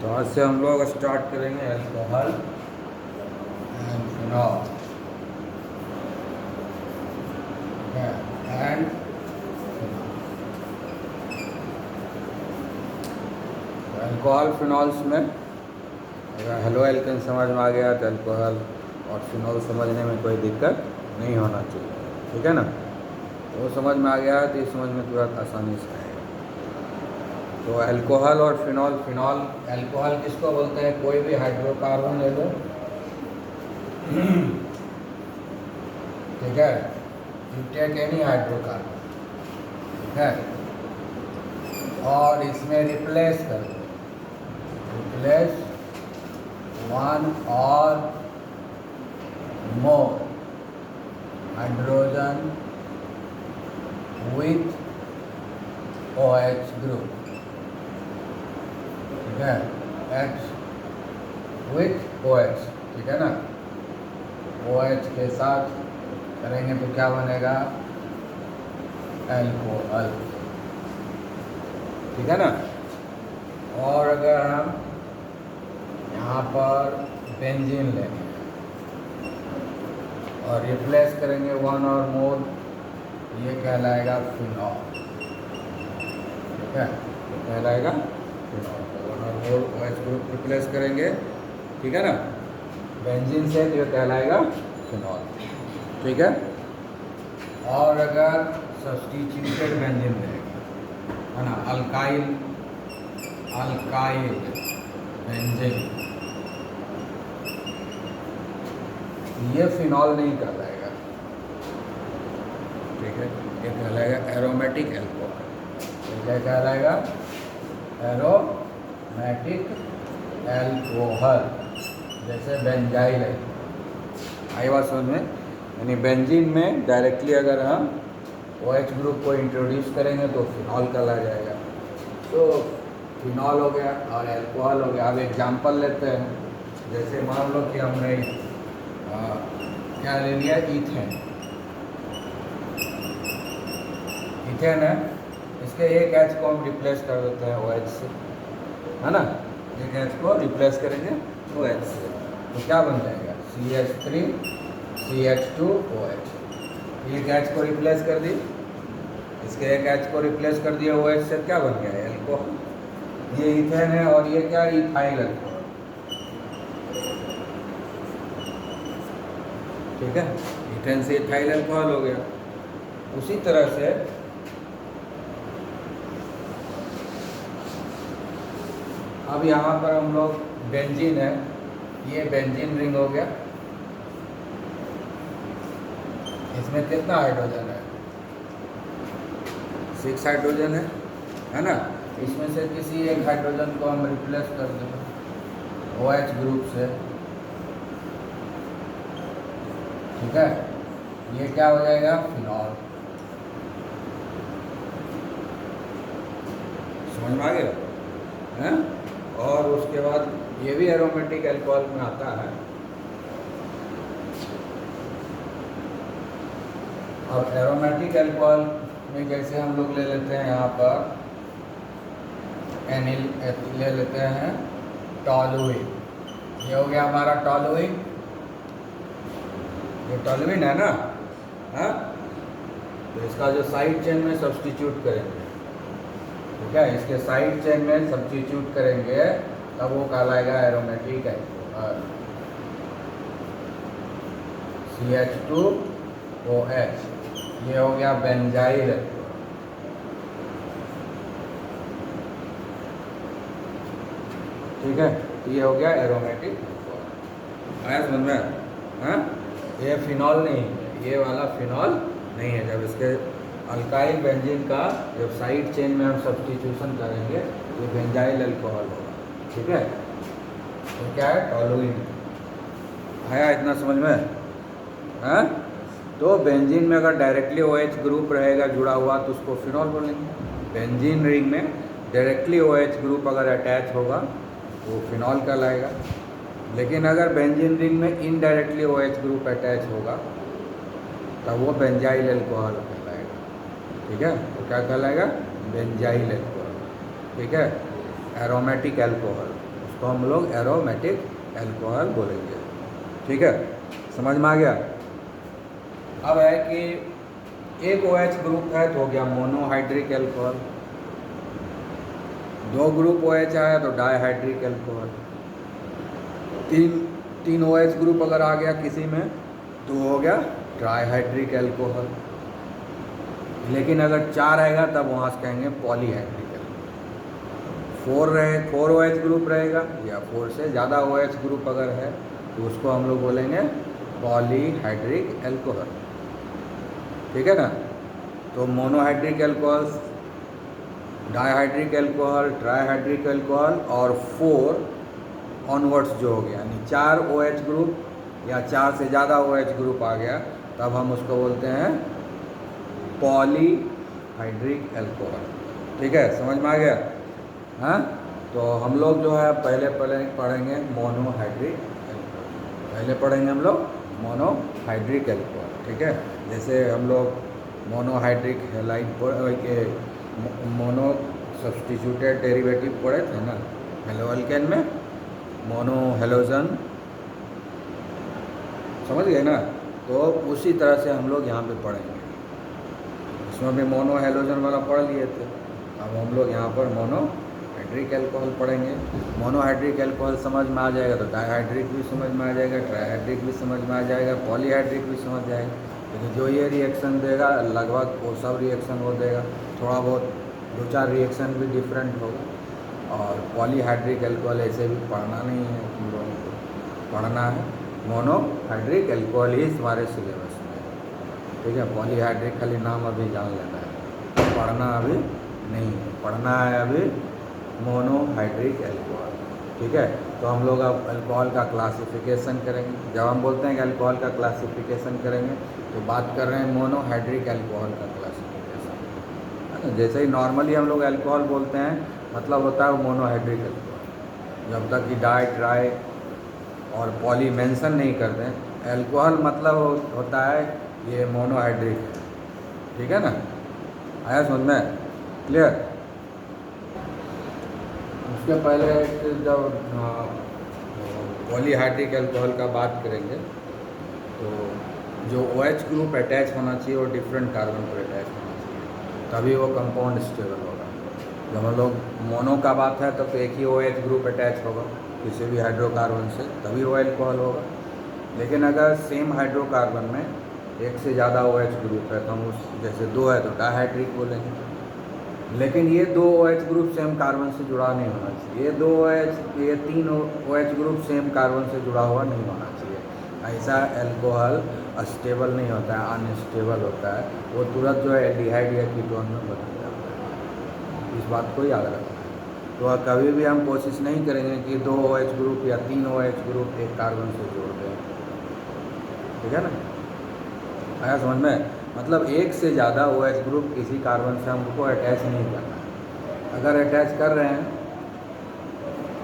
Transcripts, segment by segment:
तो आज से हम लोग स्टार्ट करेंगे alcohol and phenol and alcohol phenols में अगर हेलो एल्केन समझ में आ गया तो अल्कोहल और फिनॉल समझने में कोई दिक्कत नहीं होना चाहिए। ठीक है ना। तो वो समझ में आ गया तो ये समझ में थोड़ा आसानी से आएगा। तो अल्कोहल और फिनॉल अल्कोहल किसको बोलते हैं? कोई भी हाइड्रोकार्बन ले लो, ठीक है। यू टेक एनी हाइड्रोकार्बन, ठीक है, और इसमें रिप्लेस कर दो, रिप्लेस वन और more hydrogen with OH group, ठीक है, H विथ OH, ठीक है ना। OH के साथ करेंगे तो क्या बनेगा? अल्कोहल, ठीक है ना। और अगर हम यहाँ पर बेंजीन लेंगे और रिप्लेस करेंगे वन और मोर, ये कहलाएगा फिनॉल, ठीक है, ये कहलाएगा फिनॉल। वन और मोर OH ग्रुप रिप्लेस करेंगे, ठीक है ना, बेंजीन से, तो ये कहलाएगा फिनॉल, ठीक है। और अगर सब्स्टिट्यूटेड बेंजीन लेंगे, है ना, अल्काइल बेंजीन, ये फिनॉल नहीं कहलाएगा, ठीक है, ये कहलाएगा एरोमेटिक एल्कोहल। ये क्या कहलाएगा? एरोमेटिक एल्कोहल, जैसे बेंजाइल है। आई बात समझ में? यानी बेंजीन में डायरेक्टली अगर हम OH ग्रुप को इंट्रोड्यूस करेंगे तो फिनॉल कहला जाएगा। तो फिनॉल हो गया और एल्कोहल हो गया। अब एग्जांपल लेते हैं, जैसे मान लो कि हमने क्या ले लिया? ईथेन है, इसके एक H को हम रिप्लेस कर देते हैं OH से, है ना। एक H को रिप्लेस करेंगे OH से, तो क्या बन जाएगा? CH3 CH2 OH। एक H को रिप्लेस कर दी, इसके एक H को रिप्लेस कर दिया OH से, क्या बन गया? एल्कोहल। ये ईथेन है और ये क्या? इथाइल अल्कोहल, ठीक है। ईथेन से इथाइल अल्कोहल हो गया। उसी तरह से अब यहाँ पर हम लोग बेंजीन है, ये बेंजीन रिंग हो गया। इसमें कितना हाइड्रोजन है? 6 हाइड्रोजन है ना। इसमें से किसी एक हाइड्रोजन को हम रिप्लेस कर देंगे OH ग्रुप से, ठीक है। ये क्या हो जाएगा? फिनॉल। समझ में आ गया है? और उसके बाद ये भी एरोमेटिक अल्कोहल में आता है। अब एरोमेटिक अल्कोहल में जैसे हम लोग ले लेते हैं यहाँ पर एनिल ले लेते हैं टॉलुइन। ये हो गया हमारा टॉलुइन, ये टॉलुइन है ना, हाँ। तो इसका जो साइड चेन में सब्स्टिट्यूट करेंगे, ठीक है, इसके साइड चेन में सब्स्टिट्यूट करेंगे, तब वो कहलाएगा एरोमेटिक अल्कोहल। CH2OH, ये हो गया बेंजाइल अल्कोहल, ठीक है। ये हो गया एरोमेटिक अल्कोहल। आया समझ में? हाँ, ये फिनॉल नहीं है, ये वाला फिनॉल नहीं है। जब इसके अल्काइल बेंजीन का जब साइड चेन में हम सब्स्टिट्यूशन करेंगे, ये बेंजाइल अल्कोहल होगा, ठीक है। तो क्या है? टॉलुइन। आया इतना समझ में? हाँ। तो बेंजीन में अगर डायरेक्टली OH ग्रुप रहेगा जुड़ा हुआ तो उसको फिनॉल बोलेंगे। बेंजीन रिंग में डायरेक्टली OH ग्रुप अगर अटैच होगा तो फिनॉल कहलाएगा। लेकिन अगर बेंजीन रिंग में इनडायरेक्टली OH ग्रुप अटैच होगा तब वो बेंजाइल अल्कोहल कहलाएगा, ठीक है। तो क्या कहलाएगा? बेंजाइल अल्कोहल, ठीक है, एरोमेटिक अल्कोहल उसको हम लोग एरोमेटिक एल्कोहल बोलेंगे। ठीक है, समझ में आ गया। अब है कि एक OH ग्रुप है तो हो गया मोनोहाइड्रिक एल्कोहल, 2 ग्रुप OH आया तो डाइहाइड्रिक एल्कोहल, तीन OH ग्रुप अगर आ गया किसी में तो हो गया ट्राइहाइड्रिक एल्कोहल। लेकिन अगर 4 आएगा तब वहाँ से कहेंगे पॉलीहाइड्रिक एल्कोहल। 4 OH ग्रुप रहेगा या 4 से ज़्यादा OH ग्रुप अगर है तो उसको हम लोग बोलेंगे पॉलीहाइड्रिक एल्कोहल। ठीक है ना। तो monohydric alcohol, dihydric alcohol, trihydric alcohol और 4 ऑनवर्ड्स जो हो गया, यानी 4 OH ग्रुप या 4 से ज़्यादा OH ग्रुप आ गया तब हम उसको बोलते हैं पॉलीहाइड्रिक एल्कोहल। ठीक है, समझ में आ गया। हाँ, तो हम लोग जो है पहले पढ़ेंगे मोनोहाइड्रिक एल्कोहल, पहले पढ़ेंगे हम लोग मोनोहाइड्रिक एल्कोहल। ठीक है, जैसे हम लोग मोनोहाइड्रिक हैलाइड के मोनो सब्स्टिट्यूटेड डेरिवेटिव पढ़े थे ना हेलोअल्केन में, मोनो हेलोजन, समझ गए ना। तो उसी तरह से हम लोग यहाँ पे पढ़ेंगे। इसमें भी मोनो हेलोजन वाला पढ़ लिए थे, अब हम लोग यहाँ पर मोनोहाइड्रिक एल्कोहल पढ़ेंगे। मोनोहाइड्रिक एल्कोहल समझ में आ जाएगा तो डाइहाइड्रिक भी समझ में आ जाएगा, ट्राइहाइड्रिक भी समझ में आ जाएगा, पॉलीहाइड्रिक भी समझ जाएगा। लेकिन जो ये रिएक्शन देगा लगभग वो सब रिएक्शन वो देगा, थोड़ा बहुत 2-4 रिएक्शन भी डिफरेंट होगा। और पॉलीहाइड्रिक एल्कोहल ऐसे भी पढ़ना नहीं है, तुम लोगों को पढ़ना है मोनोहाइड्रिक एल्कोहल ही हमारे सिलेबस में। ठीक है, पॉलीहाइड्रिक खाली नाम अभी जान लेना है, पढ़ना अभी नहीं है, पढ़ना है अभी मोनोहाइड्रिक एल्कोहल। ठीक है, तो हम लोग अब अल्कोहल का क्लासिफिकेशन करेंगे। जब हम बोलते हैं कि अल्कोहल का क्लासिफिकेशन करेंगे तो बात कर रहे हैं मोनोहाइड्रिक अल्कोहल का क्लासिफिकेशन। जैसे ही नॉर्मली हम लोग अल्कोहल बोलते हैं मतलब होता है वो मोनोहाइड्रिक एल्कोहल। जब तक कि डाई, ट्राई और पॉली मेंशन नहीं करते हैं, अल्कोहल मतलब होता है ये मोनोहाइड्रिक। ठीक है ना, आया समझ में, क्लियर। उसके पहले जब पॉलीहाइड्रिक एल्कोहल का बात करेंगे तो जो OH ग्रुप अटैच होना चाहिए वो डिफरेंट कार्बन पर अटैच होना चाहिए, तभी वो कंपाउंड स्टेबल होगा। जब हम लोग मोनो का बात है तब तो एक ही OH ग्रुप अटैच होगा किसी भी हाइड्रोकार्बन से, तभी वो अल्कोहल होगा। लेकिन अगर सेम हाइड्रोकार्बन में एक से ज़्यादा OH ग्रुप है तो हम उस जैसे 2 है तो डाइहाइड्रिक बोलेंगे। लेकिन ये 2 OH ग्रुप सेम कार्बन से जुड़ा नहीं होना चाहिए, ये 3 OH ग्रुप सेम कार्बन से जुड़ा हुआ नहीं होना चाहिए। ऐसा अल्कोहल स्टेबल नहीं होता है, अनस्टेबल होता है, वो तुरंत जो है एल्डिहाइड या कीटोन में बदल जाता है। इस बात को याद रखना है। तो कभी भी हम कोशिश नहीं करेंगे कि 2 OH ग्रुप या 3 OH ग्रुप एक कार्बन से जोड़ दें। ठीक है ना, आया समझ में। मतलब एक से ज़्यादा OH ग्रुप किसी कार्बन से हमको अटैच नहीं करना है। अगर अटैच कर रहे हैं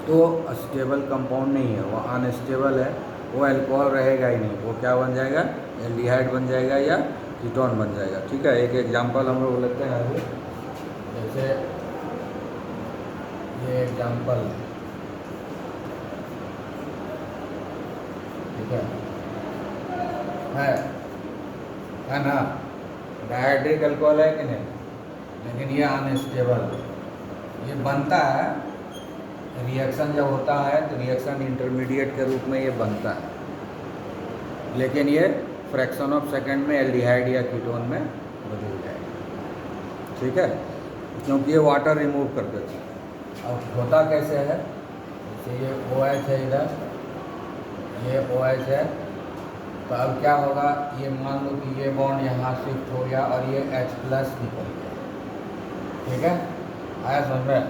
तो स्टेबल कंपाउंड नहीं है, वो अनस्टेबल है, वो अल्कोहल रहेगा ही नहीं, वो क्या बन जाएगा, एल्डिहाइड बन जाएगा या कीटोन बन जाएगा। ठीक है, एक एग्जांपल हम लोग लेते हैं अभी, जैसे ये एग्जांपल, ठीक है ना, डाइहाइड्रिक अल्कोहल है कि नहीं, लेकिन ये अनस्टेबल, ये बनता है, रिएक्शन जब होता है तो रिएक्शन इंटरमीडिएट के रूप में ये बनता है, लेकिन ये फ्रैक्शन ऑफ सेकंड में एल्डिहाइड या कीटोन में बदल जाएगा। ठीक है, क्योंकि ये वाटर रिमूव कर देता है। अब होता कैसे है, जैसे ये OH है, इधर ये OH है, तो अब क्या होगा, ये मान लो कि ये बॉन्ड यहाँ शिफ्ट हो गया और ये H+ निकल गया। ठीक है, आया समझ में,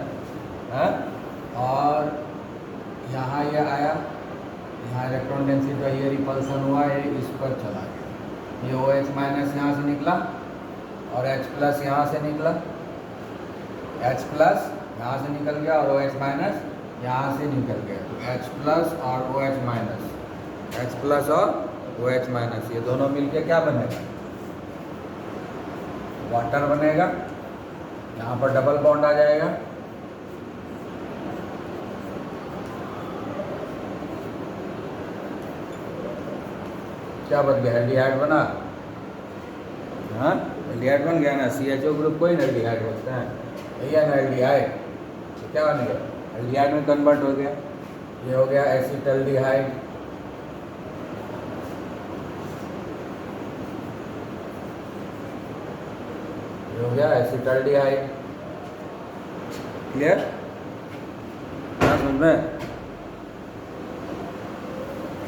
है? और यहाँ ये आया, यहाँ इलेक्ट्रॉन डेंसिटी का ये रिपल्सन हुआ, ये इस पर चला गया, ये OH- यहाँ से निकला और H+ यहाँ से निकला, H+ यहाँ से निकल गया और OH- यहाँ से निकल गया, तो H+ और OH-, H+ और OH-, ये दोनों मिलके क्या बनेगा, वाटर बनेगा। यहाँ पर डबल बॉन्ड आ जाएगा, क्या बन गया, एल्डिहाइड बना। हाँ, एल्डिहाइड बन गया ना, CHO ग्रुप को ही एल्डिहाइड बोलते हैं, यही है ना एल्डिहाइड। तो क्या बन गया, एल्डिहाइड में कन्वर्ट हो गया। ये हो गया एसिटल्डिहाइड, ये हो गया एसिटल्डिहाइड। क्लियर, क्या समझ में।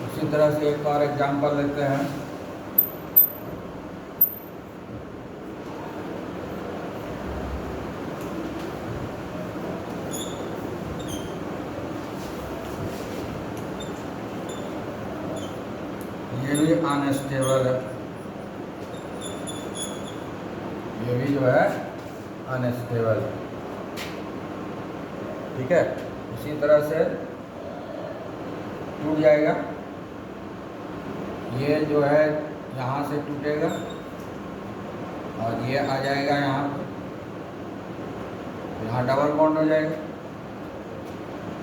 इसी तरह से एक और एग्जांपल लेते हैं। ये भी अनस्टेबल है, ये भी जो है अनस्टेबल, ठीक है। इसी तरह से टूट जाएगा, ये जो है यहाँ से टूटेगा और ये आ जाएगा यहाँ पर, यहाँ डबल बॉन्ड हो जाएगा,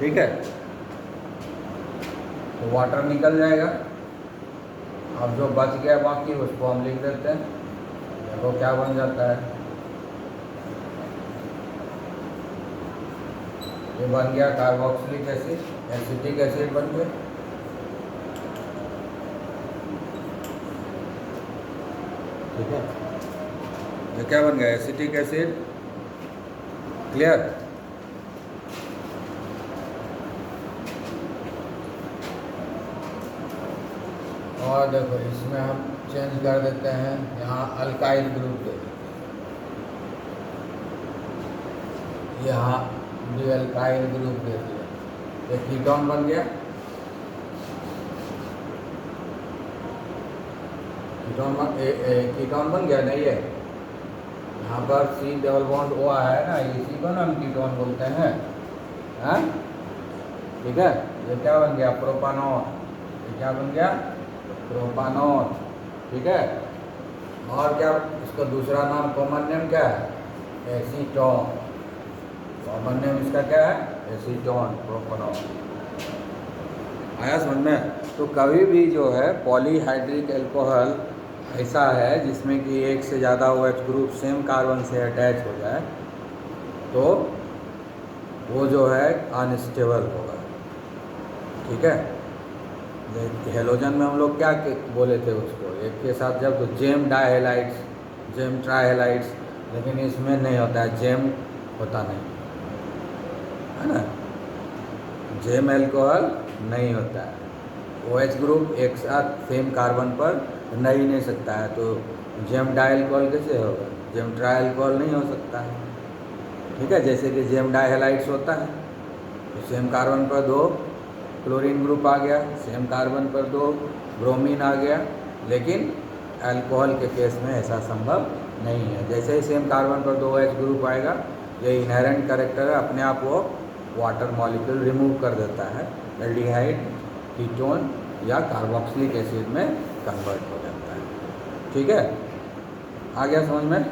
ठीक है। तो वाटर निकल जाएगा। अब जो बच गया बाकी उसको हम लिख देते हैं, देखो क्या बन जाता है। ये बन गया कार्बोक्सिलिक एसिड, एसिटिक एसिड बन गया। ठीक है, ये क्या बन गया, एसिटिक एसिड। क्लियर। और देखो इसमें हम चेंज कर देते हैं, यहाँ अल्काइल ग्रुप दे देते हैं, यहाँ भी अल्काइल ग्रुप दे दिया, ये कीटोन बन गया। कीटोन बन गया नहीं है, यहाँ पर C डबल बॉन्ड O है ना, इसी को ना हम कीटोन बोलते हैं। हाँ, ठीक है। ये क्या बन गया, प्रोपानॉन। ये क्या बन गया, प्रोपानॉन, ठीक है। और क्या, इसका दूसरा नाम कॉमन नेम क्या है, एसीटोन। कॉमन नेम इसका क्या है, एसीटोन, प्रोपानॉन। आया समझ में। तो कभी भी जो है पॉलीहाइड्रिक अल्कोहल ऐसा है जिसमें कि एक से ज़्यादा OH ग्रुप सेम कार्बन से अटैच हो जाए तो वो जो है अनस्टेबल होगा, ठीक है। हेलोजन में हम लोग क्या बोले थे उसको, एक के साथ जब तो जेम डाइहेलाइड्स, जेम ट्राइहेलाइड्स, लेकिन इसमें नहीं होता है, जेम होता नहीं है ना, जेम अल्कोहल नहीं होता है। OH ग्रुप एक साथ सेम कार्बन पर रह ही नहीं सकता है, तो जेम डाइअल्कोहल कैसे होगा, जेम ट्राइअल्कोहल नहीं हो सकता है, ठीक है। जैसे कि जेम डाइहेलाइड्स होता है तो सेम कार्बन पर 2 क्लोरीन ग्रुप आ गया, सेम कार्बन पर 2 ब्रोमीन आ गया, लेकिन अल्कोहल के केस में ऐसा संभव नहीं है। जैसे ही सेम कार्बन पर 2 OH ग्रुप आएगा, ये इनहेरेंट कैरेक्टर है, अपने आप वो वाटर मॉलिक्यूल रिमूव कर देता है, एल्डिहाइड, कीटोन या कार्बोक्सिलिक एसिड में कन्वर्ट हो जाता है, ठीक है। आ गया समझ में,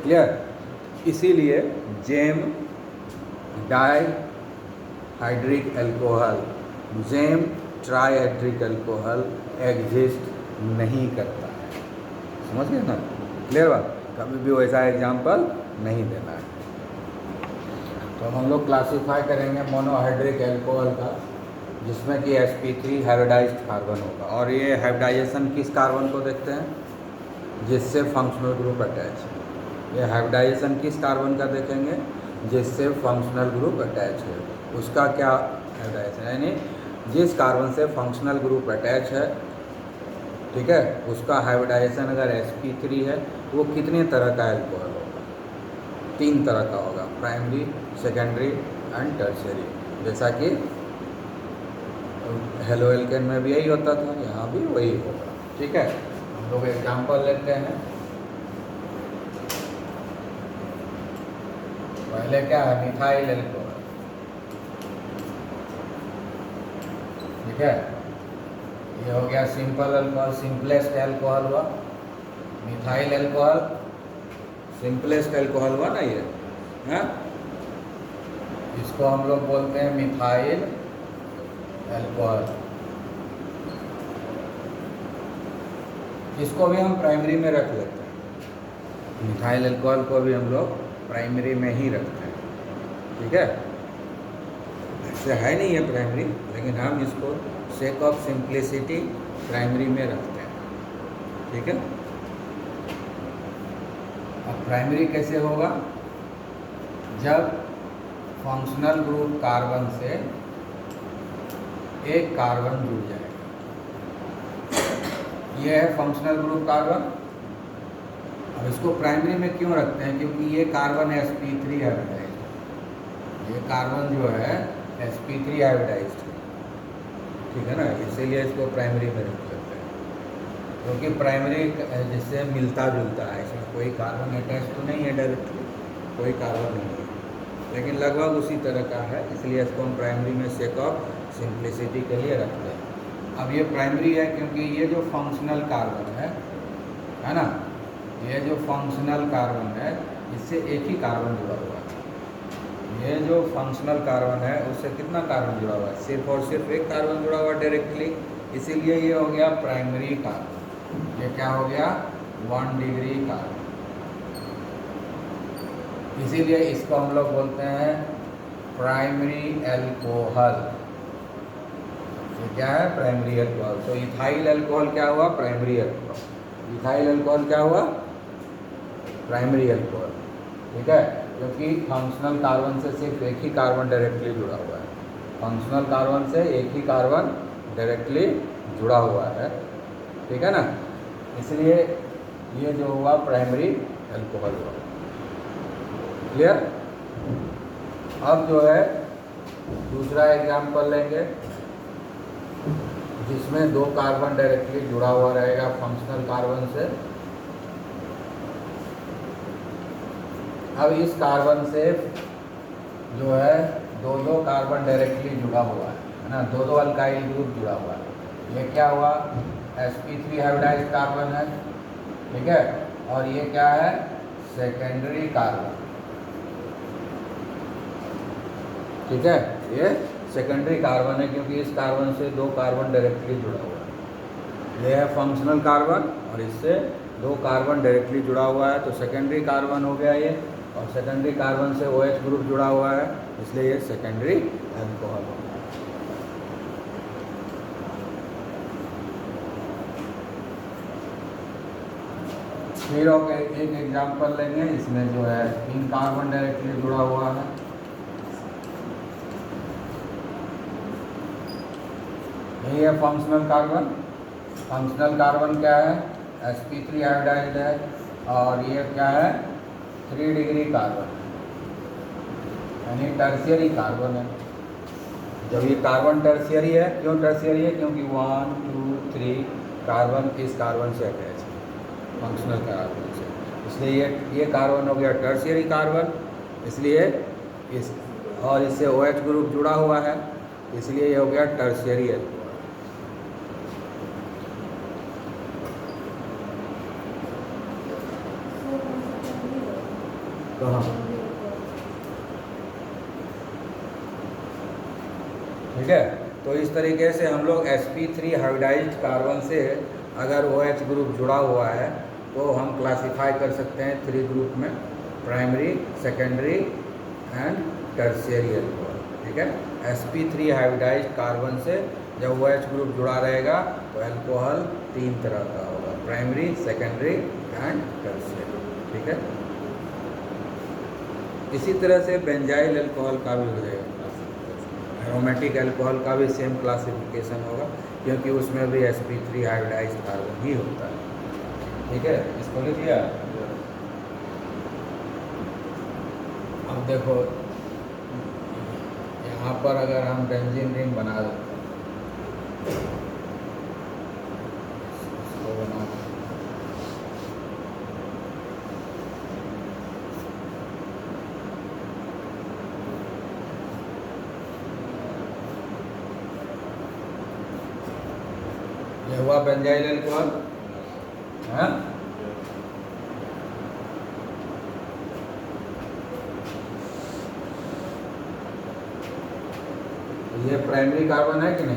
क्लियर। इसीलिए gem dihydric alcohol, gem trihydric alcohol exist नहीं करता है, समझ गए ना, क्लियर बात। कभी भी वैसा एग्जाम्पल नहीं देना है। तो हम लोग क्लासीफाई करेंगे मोनोहाइड्रिक अल्कोहल का, जिसमें कि sp3 हाइब्रिडाइज्ड कार्बन होगा। और ये हाइब्रिडाइजेशन किस कार्बन को देखते हैं, जिससे फंक्शनल ग्रुप अटैच है। ये हाइब्रिडाइजेशन किस कार्बन का देखेंगे, जिससे फंक्शनल ग्रुप अटैच है, उसका क्या हाइब्रिडाइजेशन, यानी जिस कार्बन से फंक्शनल ग्रुप अटैच है, ठीक है, उसका हाइब्रिडाइजेशन अगर sp3 है, वो कितने तरह का अल्कोहल होगा, 3 तरह का होगा, प्राइमरी, सेकेंडरी एंड टर्शियरी। जैसा कि हेलो एल्केन में भी यही होता था, यहाँ भी वही होगा, ठीक है। हम लोग एग्जाम्पल लेते हैं। पहले क्या है, मिथाइल अल्कोहल, ठीक है। ये हो गया सिंपल अल्कोहल, सिंपलेस्ट अल्कोहल हुआ। मिथाइल अल्कोहल सिंपलेस्ट अल्कोहल हुआ ना ये, है। इसको हम लोग बोलते हैं मिथाइल अल्कोहल, इसको भी हम प्राइमरी में रख लेते हैं, मिथाइल अल्कोहल को भी हम लोग प्राइमरी में ही रखते हैं, ठीक है। ऐसे है नहीं है प्राइमरी, लेकिन हम इसको सेक ऑफ सिंप्लिसिटी प्राइमरी में रखते हैं, ठीक है। अब प्राइमरी कैसे होगा? जब फंक्शनल ग्रुप कार्बन से एक कार्बन जुड़ जाएगा, ये है फंक्शनल ग्रुप कार्बन। अब इसको प्राइमरी में क्यों रखते हैं? क्योंकि ये कार्बन sp3 हाइब्रिडाइज्ड, ये कार्बन जो है sp3 हाइब्रिडाइज्ड, ठीक है ना, इसीलिए इसको प्राइमरी में रख सकते हैं। क्योंकि प्राइमरी जिससे मिलता जुलता है, इसमें कोई कार्बन अटैच तो नहीं है डायरेक्टली, कोई कार्बन नहीं है, लेकिन लगभग उसी तरह का है, इसलिए इसको हम प्राइमरी में सेक ऑफ सिंप्लिसिटी के लिए रखते हैं। अब ये प्राइमरी है क्योंकि ये जो फंक्शनल कार्बन है ना, ये जो फंक्शनल कार्बन है इससे एक ही कार्बन जुड़ा हुआ है। ये जो फंक्शनल कार्बन है उससे कितना कार्बन जुड़ा हुआ है? सिर्फ और सिर्फ एक कार्बन जुड़ा हुआ है डायरेक्टली, इसीलिए ये हो गया प्राइमरी कार्बन। ये क्या हो गया? 1 डिग्री कार्बन। इसीलिए इसको हम लोग बोलते हैं प्राइमरी अल्कोहल। ये क्या है? Primary alcohol. तो इथाइल अल्कोहल क्या हुआ? Primary alcohol. इथाइल अल्कोहल क्या हुआ? प्राइमरी अल्कोहल, ठीक है। क्योंकि फंक्शनल कार्बन से सिर्फ एक ही कार्बन डायरेक्टली जुड़ा हुआ है, फंक्शनल कार्बन से एक ही कार्बन डायरेक्टली जुड़ा हुआ है, ठीक है ना, इसलिए ये जो हुआ प्राइमरी अल्कोहल हुआ। क्लियर? अब जो है दूसरा एग्जाम्पल लेंगे जिसमें 2 कार्बन डायरेक्टली जुड़ा हुआ रहेगा फंक्शनल कार्बन से। अब इस कार्बन से जो है 2 कार्बन डायरेक्टली जुड़ा हुआ है ना, 2 अल्काइल ग्रुप जुड़ा हुआ है। ये क्या हुआ? sp3 हाइब्रिडाइज्ड कार्बन है, ठीक है। और ये क्या है? सेकेंडरी कार्बन, ठीक है। ये सेकेंडरी कार्बन है क्योंकि इस कार्बन से 2 कार्बन डायरेक्टली जुड़ा हुआ है। ये है फंक्शनल कार्बन और इससे 2 कार्बन डायरेक्टली जुड़ा हुआ है, तो सेकेंडरी कार्बन हो गया ये। और सेकेंडरी कार्बन से OH ग्रुप जुड़ा हुआ है, इसलिए ये सेकेंडरी अल्कोहल हो गया। फिर एक एग्जाम्पल लेंगे, इसमें जो है 3 कार्बन डायरेक्टली जुड़ा हुआ है। यही है फंक्शनल कार्बन। फंक्शनल कार्बन क्या है? sp3 हाइब्रिडाइज्ड है। और ये क्या है? 3 डिग्री कार्बन, यानी टर्शियरी कार्बन है। जब ये कार्बन टर्शियरी है, क्यों टर्शियरी है? क्योंकि 1 2 3 कार्बन इस कार्बन से अटैच है, फंक्शनल कार्बन से, इसलिए ये कार्बन हो गया टर्शियरी कार्बन। इसलिए इस और इससे OH ग्रुप जुड़ा हुआ है, इसलिए ये हो गया टर्शियरी अल्कोहल। तो हाँ, ठीक है। तो इस तरीके से हम लोग sp3 हाइब्रिडाइज्ड कार्बन से अगर OH ग्रुप जुड़ा हुआ है तो हम क्लासिफाई कर सकते हैं 3 ग्रुप में, primary, secondary and tertiary alcohol, ठीक है। sp3 हाइब्रिडाइज्ड कार्बन से जब OH ग्रुप जुड़ा रहेगा तो अल्कोहल 3 तरह का होगा, प्राइमरी, सेकेंडरी एंड टर्शियरी, ठीक है। इसी तरह से बेंजाइल अल्कोहल का भी हो जाएगा, एरोमेटिक अल्कोहल का भी सेम क्लासिफिकेशन होगा, क्योंकि उसमें भी sp3 हाइब्रिडाइज्ड कार्बन ही होता है, ठीक है। इसको लिख लिया। अब देखो यहाँ पर अगर हम बेंजीन रिंग बना देते हैं, इसको बना ये हुआ बेंजाइल अल्कोहल, हाँ। ये प्राइमरी कार्बन है कि नहीं?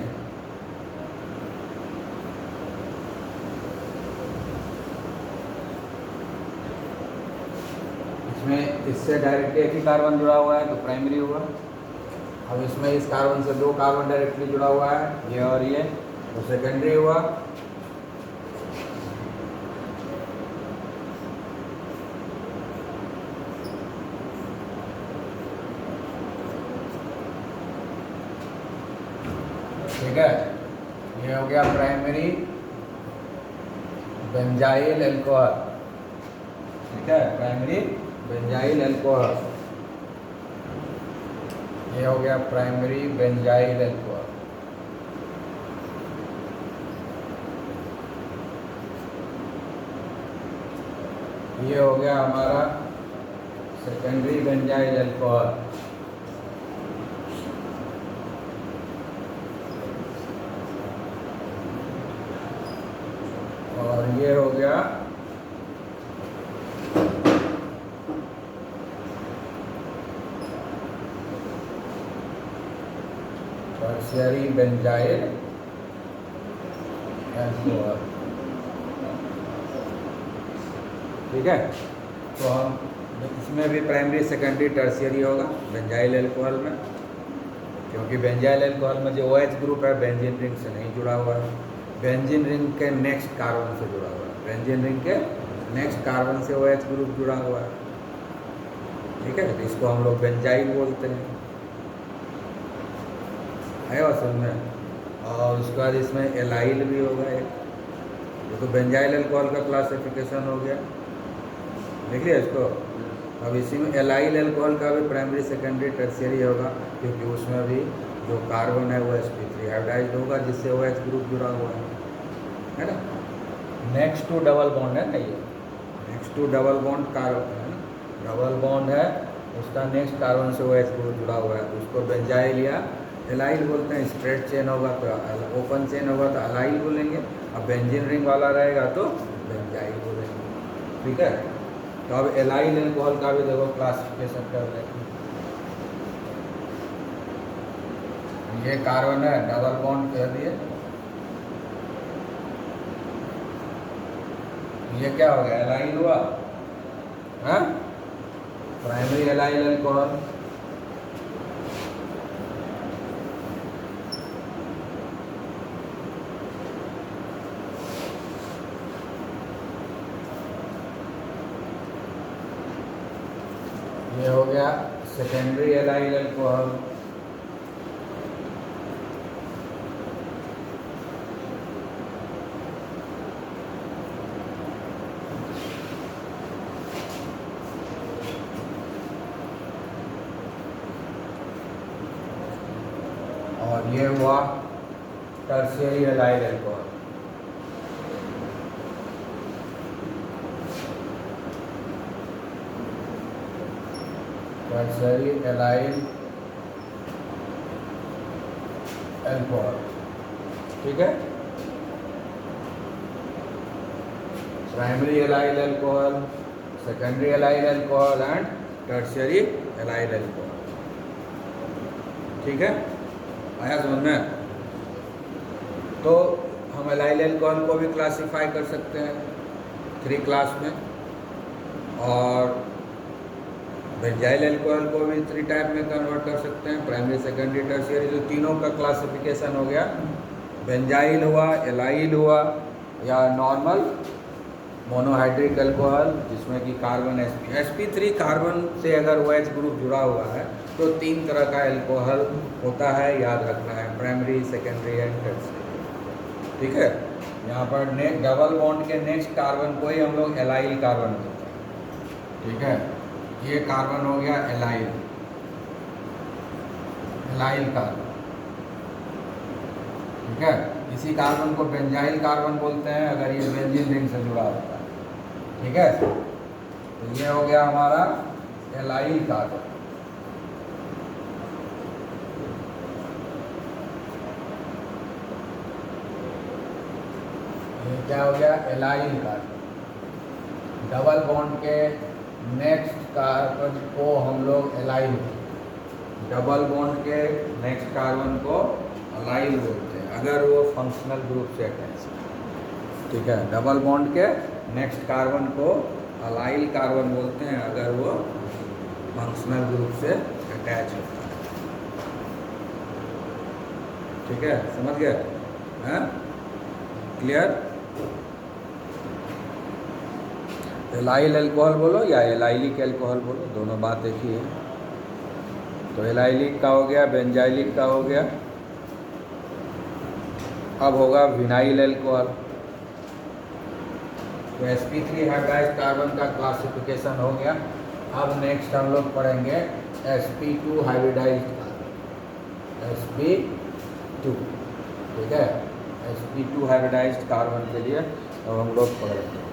इससे डायरेक्ट एक ही कार्बन जुड़ा हुआ है तो प्राइमरी हुआ। अब इसमें इस कार्बन से 2 कार्बन डायरेक्टली जुड़ा हुआ है, ये और ये, तो सेकेंडरी हुआ। ठीक है, ये हो गया प्राइमरी बेंजाइल अल्कोहल। ठीक है, प्राइमरी बेंजाइल अल्कोहल, ये हो गया प्राइमरी बेंजाइल अल्कोहल। ये हो गया हमारा सेकेंडरी बेंजाइल अल्कोहल। और ये हो गया टर्शियरी बेंजाइल अल्कोहल। ठीक है, तो हम इसमें भी प्राइमरी सेकेंडरी टर्शियरी होगा बेंजाइल अल्कोहल में, क्योंकि बेंजाइल अल्कोहल में जो OH ग्रुप है बेंजीन रिंग से नहीं जुड़ा हुआ है, बेंजीन रिंग के नेक्स्ट कार्बन से जुड़ा हुआ है, बेंजीन रिंग के नेक्स्ट कार्बन से OH ग्रुप जुड़ा हुआ है। ठीक है, तो इसको हम लोग बेंजाइल बोलते हैं, है और समझ में। और उसके बाद इसमें एलाइल भी होगा एक, ये तो बेंजाइल अल्कोहल का क्लासिफिकेशन हो गया, देखिए इसको। अब इसी में एलाइल अल्कोहल का भी प्राइमरी सेकेंडरी टर्शियरी होगा, क्योंकि उसमें भी जो कार्बन है वो sp3 हाइब्रिडाइज्ड होगा जिससे OH ग्रुप जुड़ा हुआ है ना। नेक्स्ट टू डबल बॉन्ड है ना, ये next to double bond carbon है, डबल बॉन्ड है उसका नेक्स्ट कार्बन से OH ग्रुप जुड़ा हुआ है, तो उसको बेंजाइल या एलाइल बोलते हैं। स्ट्रेट चेन होगा तो ओपन चेन होगा तो एलाइल बोलेंगे, अब बेंजीन रिंग वाला रहेगा तो बेंजाइल बोलेंगे। ठीक है, तो अब एलाइल अल्कोहल का भी देखो क्लासिफिकेशन कर रहे हैं। ये कार्बन है डबल बॉन्ड कह दिए, ये क्या हो गया एलाइल हुआ, हाँ प्राइमरी एलाइल अल्कोहल। ये हो गया सेकेंडरी एलाइल अल्कोहल। और ये हुआ tertiary allyl alcohol. Tertiary allyl alcohol. ठीक है, primary allyl alcohol, secondary allyl alcohol and tertiary allyl alcohol. ठीक है, आया समझ में। तो हम एलाइल अल्कोहल को भी क्लासिफाई कर सकते हैं 3 क्लास में, और बेंजाइल अल्कोहल को भी 3 टाइप में कन्वर्ट कर सकते हैं, प्राइमरी सेकेंडरी टर्शियरी। जो तीनों का क्लासिफिकेशन हो गया, बेंजाइल हुआ, एलाइल हुआ, या नॉर्मल मोनोहाइड्रिक अल्कोहल जिसमें कि कार्बन sp3 कार्बन से अगर OH ग्रुप जुड़ा हुआ है तो 3 तरह का अल्कोहल होता है, याद रखना है, प्राइमरी सेकेंडरी एंड टर्शियरी। ठीक है, यहाँ पर डबल बॉन्ड के नेक्स्ट कार्बन को ही हम लोग एलाइल कार्बन बोलते हैं। ठीक है, ये कार्बन हो गया एलाइल, एलाइल कार्बन। ठीक है, इसी कार्बन को बेंजाइल कार्बन बोलते हैं अगर ये बेंजीन रिंग से जुड़ा होता है। ठीक है, तो ये हो गया हमारा एलाइल कार्बन। ये क्या हो गया एलाइल कार्बन। डबल बॉन्ड के नेक्स्ट कार्बन को हम लोग एलाइल, डबल बॉन्ड के नेक्स्ट कार्बन को एलाइल बोलते हैं अगर वो फंक्शनल ग्रुप से अटैच है। ठीक है, डबल बॉन्ड के नेक्स्ट कार्बन को एलाइल कार्बन बोलते हैं अगर वो फंक्शनल ग्रुप से अटैच होता है। ठीक है, समझ गए? हैं? क्लियर? एलाइल अल्कोहल बोलो या एलाइलिक अल्कोहल बोलो, दोनों बात एक ही है। तो एलाइलिक का हो गया, बेंजाइलिक का हो गया, अब होगा विनाइल अल्कोहल। तो sp3 हाइब्रिडाइज्ड कार्बन का क्लासिफिकेशन हो गया। अब नेक्स्ट हम लोग पढ़ेंगे sp2 हाइब्रिडाइज्ड कार्बन, sp2। ठीक है, sp2 हाइब्रिडाइज्ड कार्बन के लिए अब हम लोग पढ़ेंगे।